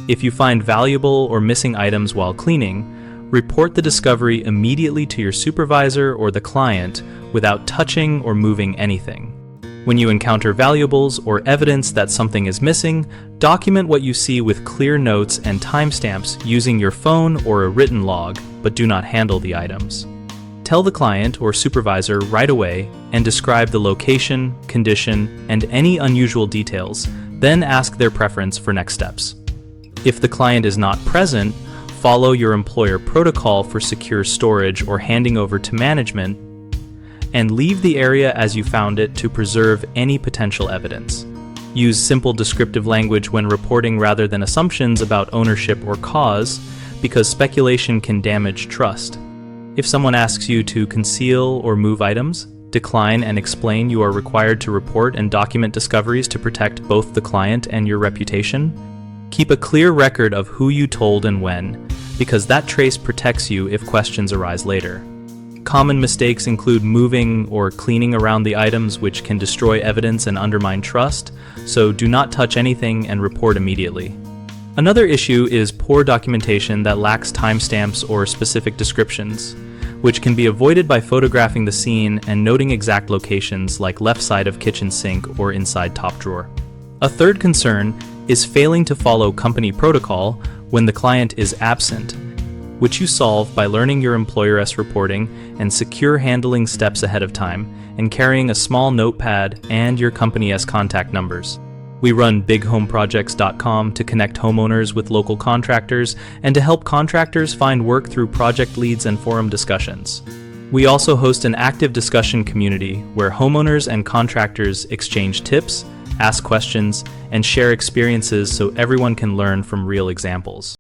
If you find valuable or missing items while cleaning, report the discovery immediately to your supervisor or the client without touching or moving anything. When you encounter valuables or evidence that something is missing, document what you see with clear notes and timestamps using your phone or a written log, but do not handle the items. Tell the client or supervisor right away and describe the location, condition, and any unusual details, then ask their preference for next steps. If the client is not present, follow your employer protocol for secure storage or handing over to management, and leave the area as you found it to preserve any potential evidence. Use simple descriptive language when reporting rather than assumptions about ownership or cause, because speculation can damage trust. If someone asks you to conceal or move items, decline and explain you are required to report and document discoveries to protect both the client and your reputation. Keep a clear record of who you told and when, because that trace protects you if questions arise later. Common mistakes include moving or cleaning around the items, which can destroy evidence and undermine trust, so do not touch anything and report immediately. Another issue is poor documentation that lacks timestamps or specific descriptions, which can be avoided by photographing the scene and noting exact locations like left side of kitchen sink or inside top drawer. A third concern is failing to follow company protocol when the client is absent, which you solve by learning your employer-s reporting and secure handling steps ahead of time and carrying a small notepad and your company-s contact numbers. We run bighomeprojects.com to connect homeowners with local contractors and to help contractors find work through project leads and forum discussions. We also host an active discussion community where homeowners and contractors exchange tips, ask questions, and share experiences so everyone can learn from real examples.